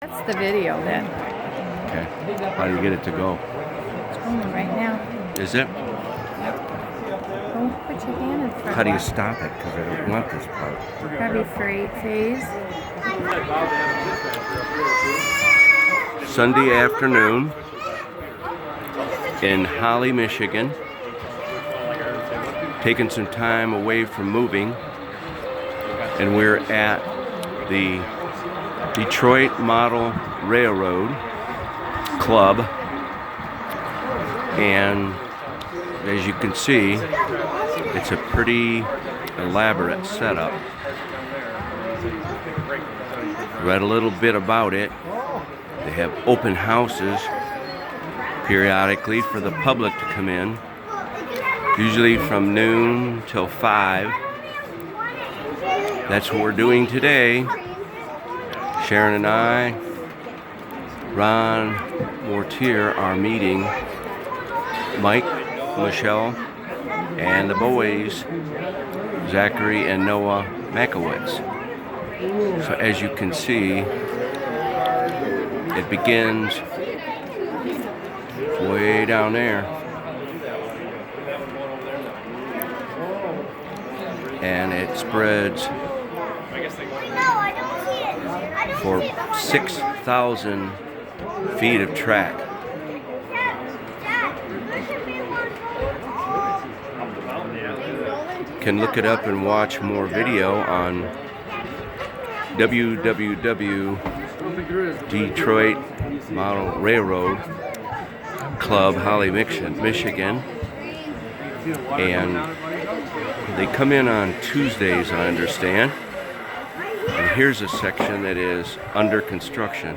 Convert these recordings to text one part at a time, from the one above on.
That's the video then. Okay. How do you get it to go? It's going right now. Is it? Yep. Don't put your hand in front. How do you stop it? Because I don't want this part. Heavy freight phase. Sunday afternoon in Holly, Michigan. Taking some time away from moving. And we're at the Detroit Model Railroad Club, and as you can see, it's a pretty elaborate setup. Read a little bit about it. They have open houses periodically for the public to come in, usually from noon till 5. That's what we're doing today. Sharon and I, Ron Mortier, are meeting Mike, Michelle, and the boys, Zachary and Noah Makowitz. So as you can see, it begins way down there. And it spreads for 6,000 feet of track. You can look it up and watch more video on Detroit Model Railroad Club, Holly, Michigan. And they come in on Tuesdays, I understand. And here's a section that is under construction.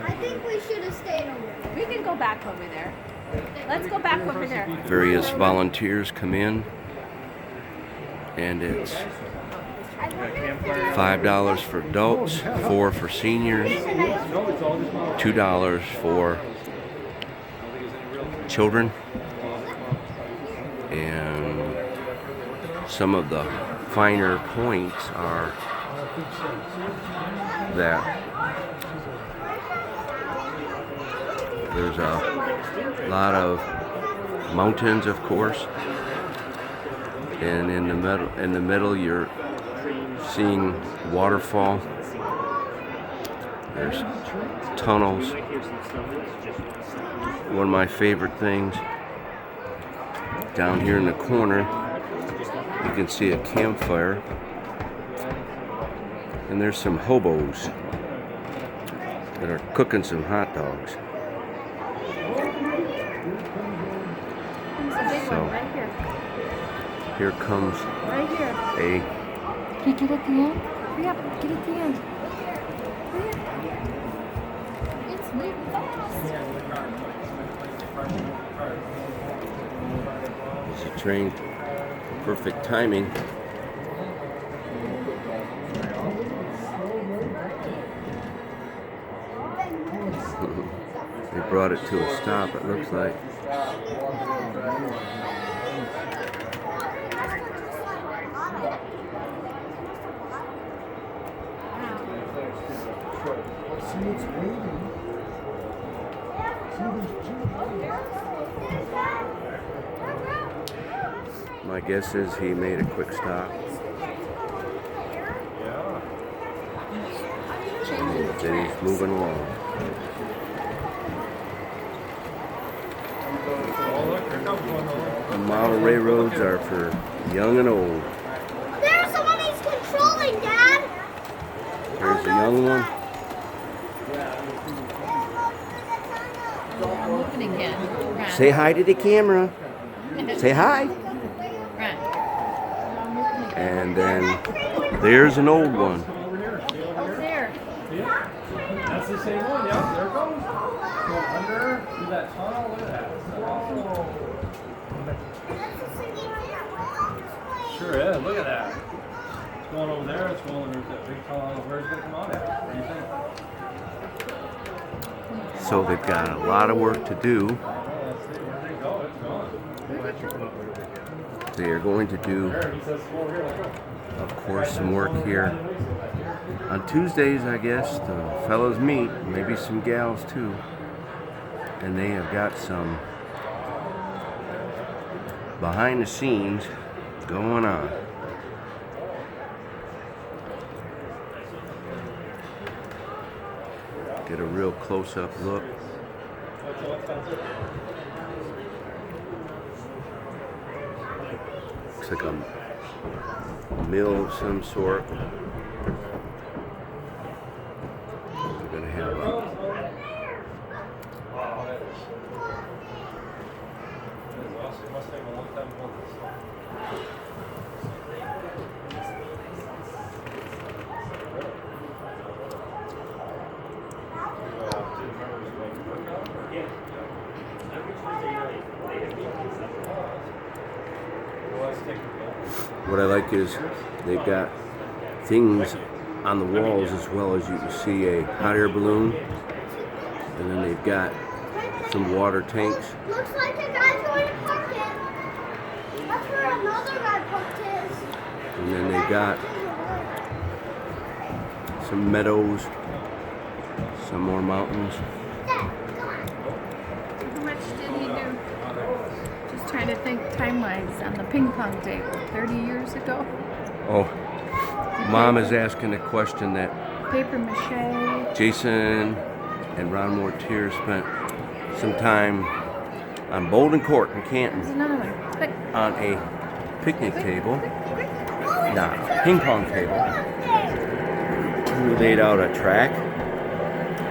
I think we should have stayed over there. We can go back over there. Let's go back over there. Various volunteers come in, and it's $5 for adults, $4 for seniors, $2 for children, and some of the finer points are that there's a lot of mountains, of course, and in the middle you're seeing waterfall. There's tunnels. One of my favorite things, down here in the corner you can see a campfire, and there's some hobos that are cooking some hot dogs. So here comes Right here. a Can you get at the end? Hurry up, get at the end. Hurry up. It's moving fast. It's a train, perfect timing. They brought it to a stop, it looks like. My guess is he made a quick stop. And then he's moving along. Model railroads are for young and old. There's someone he's controlling, Dad. There's a young one. I'm moving again. Run. Say hi to the camera. Say hi. Run. And then there's an old one. Up there. That's the same one, yeah, there it goes. Go under, through that tunnel, look at that. Sure is, look at that. It's going over there, it's going under that big tunnel, where's it gonna come out at? What do you think? So they've got a lot of work to do. Oh, let's see, where they go, it's going. They are going to do, There, he says, over here, let's go. of course, some work here On Tuesdays, I guess, the fellows meet, maybe some gals too. And they have got some behind the scenes going on. Get a real close-up look. Looks like a mill of some sort. They're gonna have a what I like is they've got things on the walls as well as you can see a hot air balloon, and then they've got some water tanks. Looks like a guy's going to park it. That's where another guy parked his. And then they've got some meadows, some more mountains. How much did he do? Just trying to think time-wise on the ping pong table 30 years ago. Oh, Mom is asking a question that Paper mache. Jason and Ron Mortier spent some time on Bolden Court in There's Canton another one. Quick, on a picnic table, quick. not ping pong table. We laid out a track.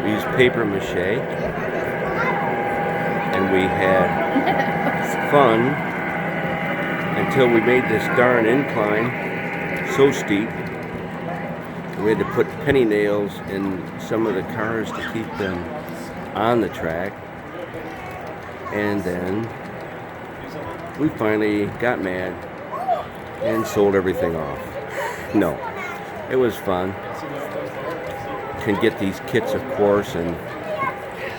We used paper mache, and we had fun until we made this darn incline so steep. We had to put penny nails in some of the cars to keep them on the track. And then we finally got mad and sold everything off. No, it was fun. You can get these kits, of course, and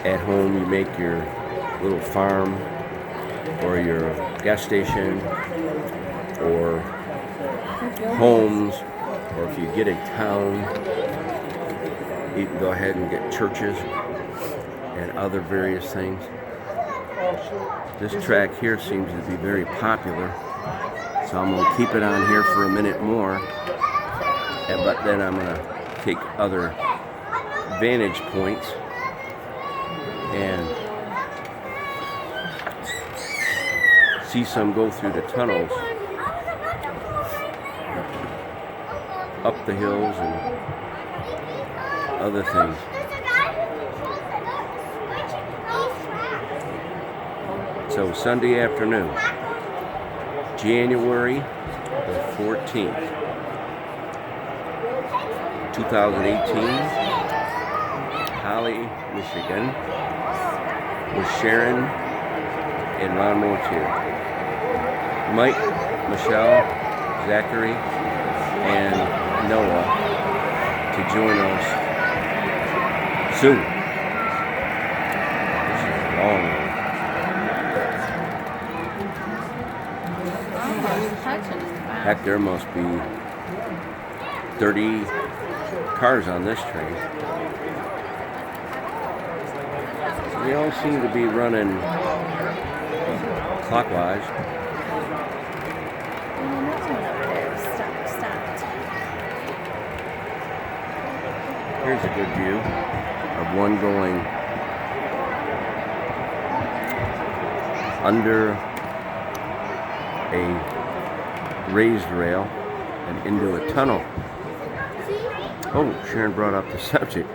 at home you make your little farm or your gas station or homes, or if you get a town, you can go ahead and get churches and other various things. This track here seems to be very popular, so I'm going to keep it on here for a minute more, but then I'm going to take other vantage points and see some go through the tunnels, up the hills and other things. So Sunday afternoon, January the 14th, 2018, Holly, Michigan, with Sharon and Ron Mortier. Mike, Michelle, Zachary, and Noah to join us soon. This is long. Heck, there must be 30 cars on this train. They all seem to be running clockwise. Here's a good view of one going under a raised rail and into a tunnel. Oh, Sharon brought up the subject.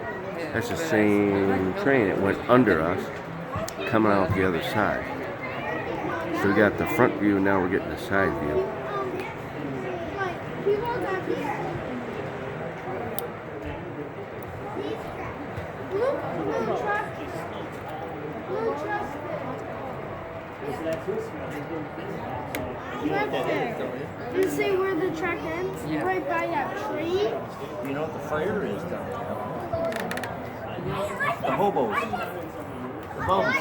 That's the same train. It went under us, coming out the other side. So we got the front view, now we're getting the side view. Does it say where the track ends? Yeah. Right by that tree? You know what the fire is down there? The hobos. The bums.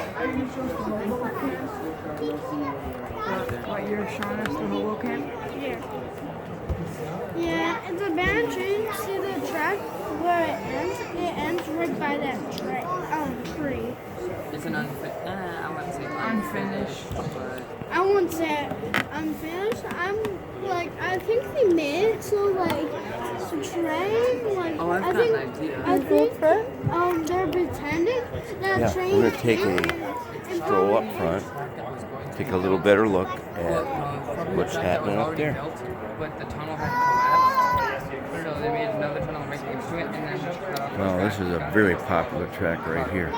What, you're showing us the hobo camp? Yeah. Yeah, it's a bad train. See the track? where it ends right by that tree. It's an I wouldn't say Unfinished. but I won't say unfinished. I think they made it so to train. oh, I've I got think, an idea. I think they're pretending that Yeah, train. we're gonna take and stroll up front, take a little better look at Probably what's the track that was happening up already there. built, but the tunnel had collapsed. So they made another tunnel right next to it and then cut off the Well, this track. is a very popular track right here.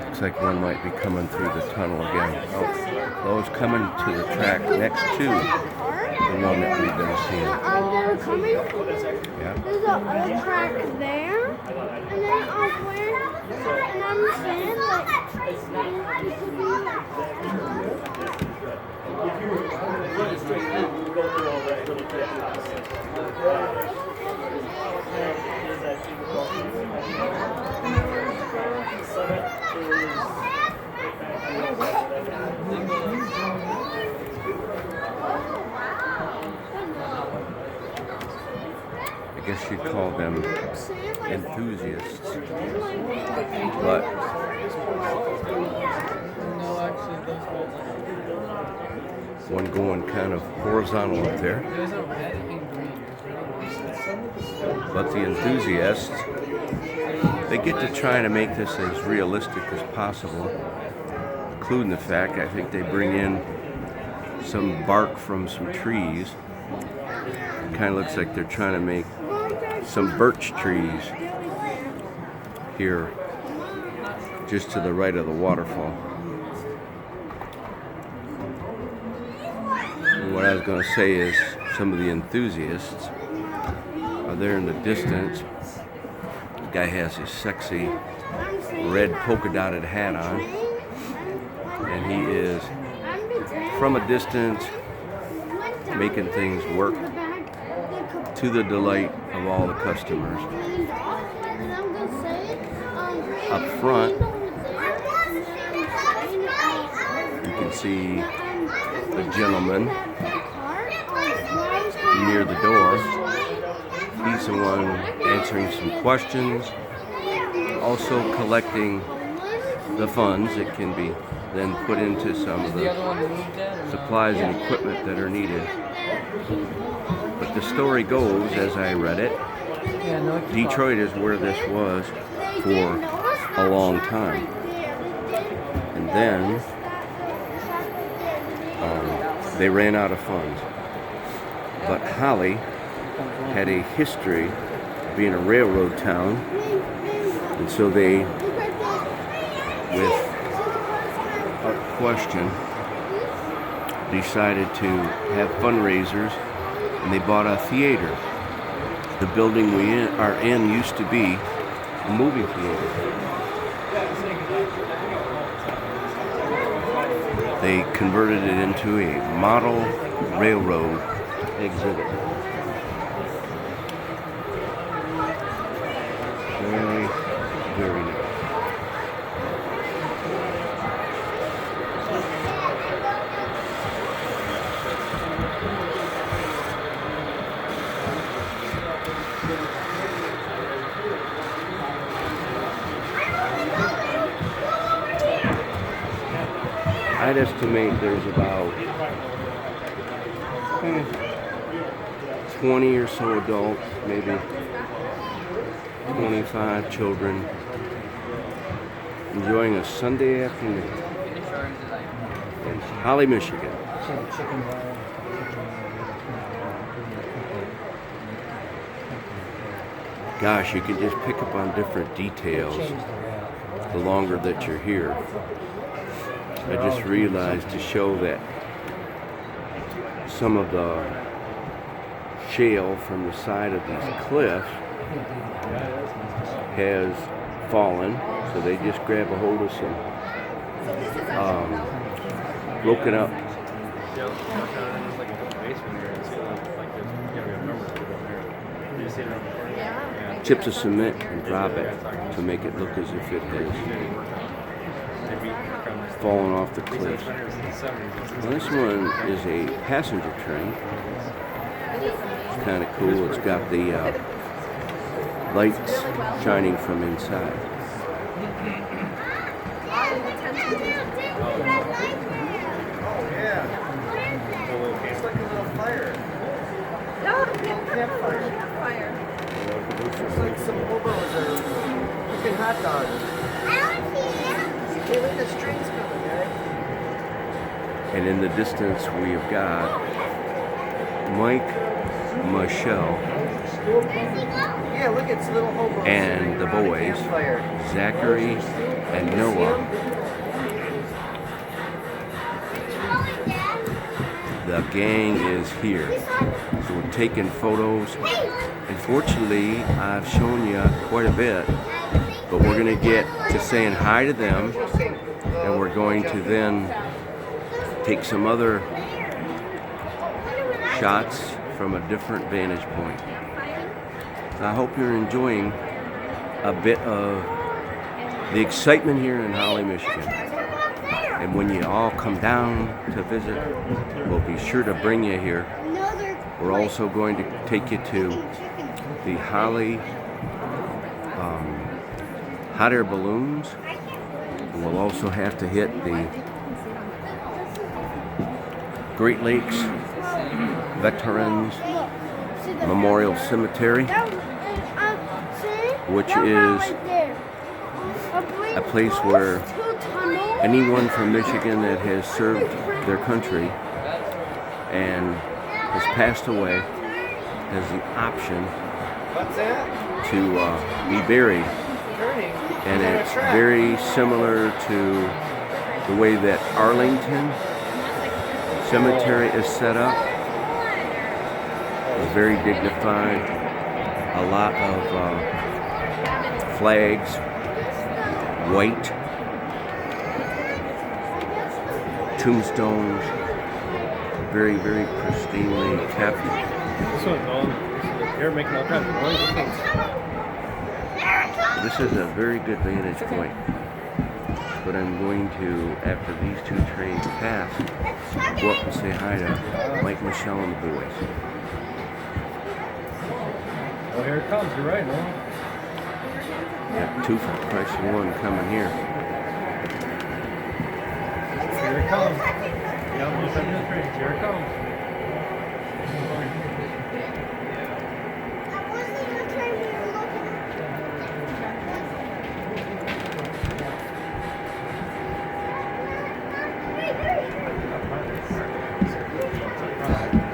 Looks like one might be coming through the tunnel again. Oh, it's coming to the track next to the one that we've been seeing. They're coming. Yeah. There's a other track there, and then where, and I'm saying it could I guess you'd call them enthusiasts. But one going kind of horizontal up there. There's a red and green. But the enthusiasts, they get to try to make this as realistic as possible, including the fact I think they bring in some bark from some trees. It kind of looks like they're trying to make some birch trees here just to the right of the waterfall. And what I was going to say is some of the enthusiasts are there in the distance. The guy has his sexy red polka dotted hat on, and he is from a distance making things work to the delight of all the customers. Up front, you can see the gentleman near the door. He's the one answering some questions, also collecting the funds that can be then put into some of the supplies and equipment that are needed. But the story goes, as I read it, Detroit is where this was for a long time. And then they ran out of funds. But Holly had a history of being a railroad town, and so they, without question, decided to have fundraisers, and they bought a theater. The building we are in used to be a movie theater. They converted it into a model railroad exhibit. Very, very nice. I'd estimate there's about 20 or so adults, maybe 25 children, enjoying a Sunday afternoon in Holly, Michigan. Gosh, you can just pick up on different details the longer that you're here. I just realized to show that some of the shale from the side of these cliffs has fallen, so they just grab a hold of some broken up chips of cement and drop it to make it look as if it has fallen off the cliff. Well, this one is a passenger train. It's kind of cool. It's got the lights shining from inside. It's like a little fire. Campfire. It's like some hobos are cooking hot dogs. You can't let the trains coming, right? And in the distance we have got Mike, Michelle, Yeah, look, it's little hobos. and sitting the around a boys, campfire. Zachary and Noah. The gang is here. So we're taking photos. Unfortunately, I've shown you quite a bit, but we're going to get to saying hi to them, and we're going to then take some other shots from a different vantage point. So I hope you're enjoying a bit of the excitement here in Holly, Michigan. And when you all come down to visit, we'll be sure to bring you here. We're also going to take you to the Holly hot air balloons. And we'll also have to hit the Great Lakes Veterans Memorial Cemetery, which is a place where anyone from Michigan that has served their country and has passed away has the option What's that? to be buried. Turning. And it's very similar to the way that Arlington Cemetery is set up. It's very dignified. A lot of flags, white, tombstones, very, very pristinely kept. This one, no. You're making all kinds of noise. This is a very good vantage point. But I'm going to, after these two trains pass, go up and say hi to Mike, Michelle, and the boys. Oh, here it comes. You're right, no? Got two for the price of one coming here. Here it comes. Yeah, most of the trains. Here it comes.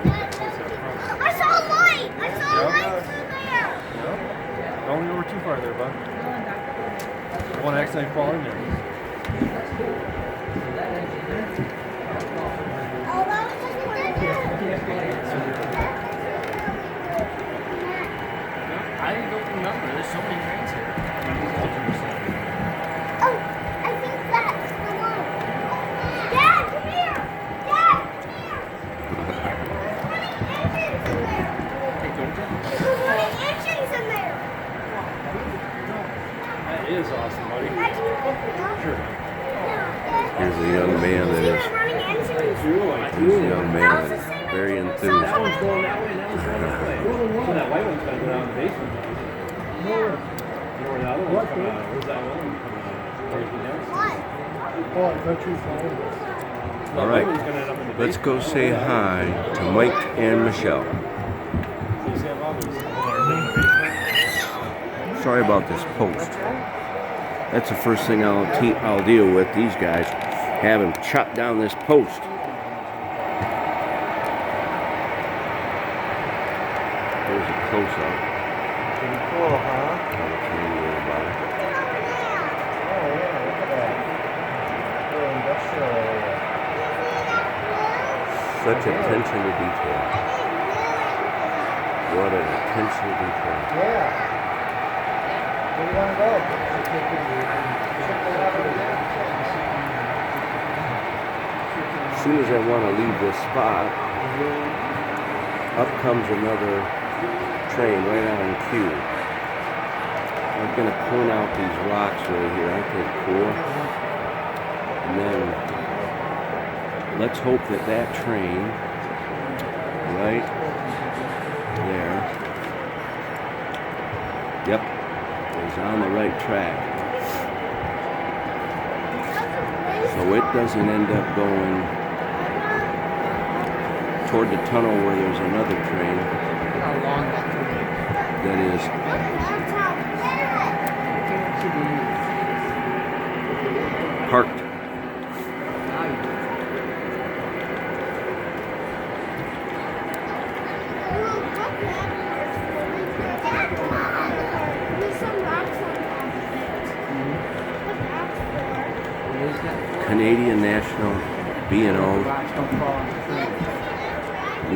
I saw a light! I saw a light through there! Don't go too far there, bud. I want to accidentally fall in there. Oh, that was just I don't remember. There's so many trains here. Oh, I think that's the one. Dad, come here! Dad, come here! There's running engines in there! That is awesome, buddy. Dad, can you pick me up? Sure. Here's a young man that See is, the running engines? here's a young man that is very enthused. That one's going that way, and that one's going that way. So that white one's going to go down the basement. You know where the other one's coming out of? Where's that one coming out of? Where's the next? What? Oh, country fire. All right, let's go say hi to Mike and Michelle. Sorry about this post. That's the first thing I'll deal with. These guys have him chop down this post. There's a close-up. Pretty cool, huh? Of the train going by. Oh, yeah, look at that. Little industrial area. Such attention to detail. What an attention to detail. Yeah. Where do you want to go? As soon as I want to leave this spot, up comes another train right on cue. I'm going to point out these rocks right here. Aren't they cool? And then let's hope that that train right there, yep, on the right track. So it doesn't end up going toward the tunnel where there's another train Look how long that could be. that is parked. Now you do. There's some rocks on top of it. What rocks for? What is that? Canadian National B&O, Rocks don't fall on the train.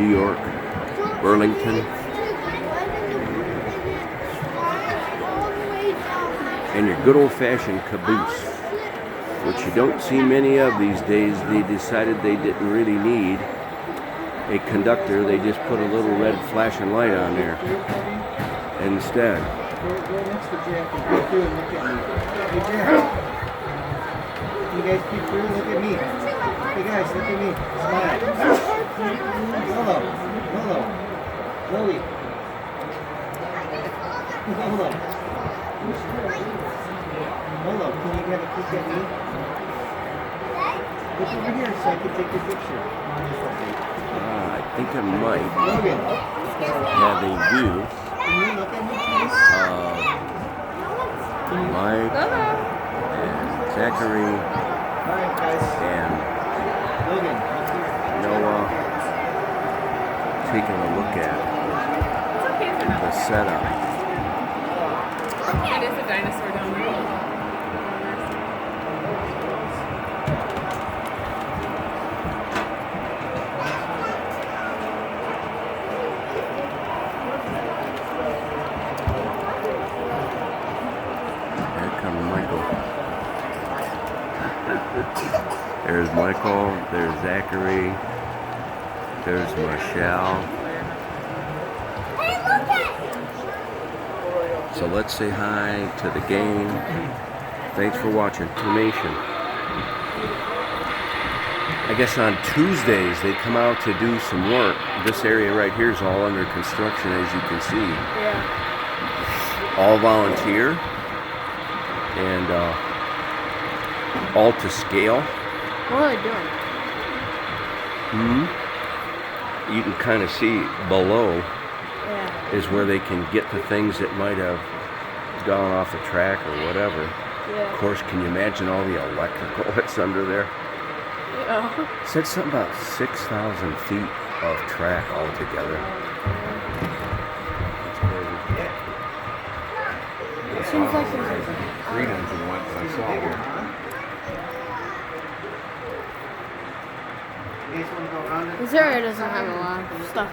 New York, Burlington, and your good old-fashioned caboose, which you don't see many of these days. They decided they didn't really need a conductor. They just put a little red flashing light on there instead. Go next to Jack and go through and look at me. Hey Jack. You guys peek through, look at me. Hey guys, look at me. Smile. Hello. Hello. Chloe. Hello. Hello. Can you have a peek at me? Look over here so I can take your picture. I think I might Logan, have a view can you look at me please? of Mike and Zachary Alright guys. and Logan, look here. Noah taking a look at the setup. It is a dinosaur down there. Here comes Michael. There's Michael, there's Zachary, there's Michelle. So let's say hi to the gang. Thanks for watching Toonation. I guess on Tuesdays they come out to do some work. This area right here is all under construction, as you can see. Yeah. All volunteer and all to scale. What are they doing? You can kind of see below Yeah. is where they can get the things that might have gone off the track or whatever. Of course, can you imagine all the electrical that's under there? Yeah. It said something about 6,000 feet of track altogether. That's crazy. It seems like there's Freedoms and what I saw here. You guys want to go around it? This area doesn't have a lot of stuff.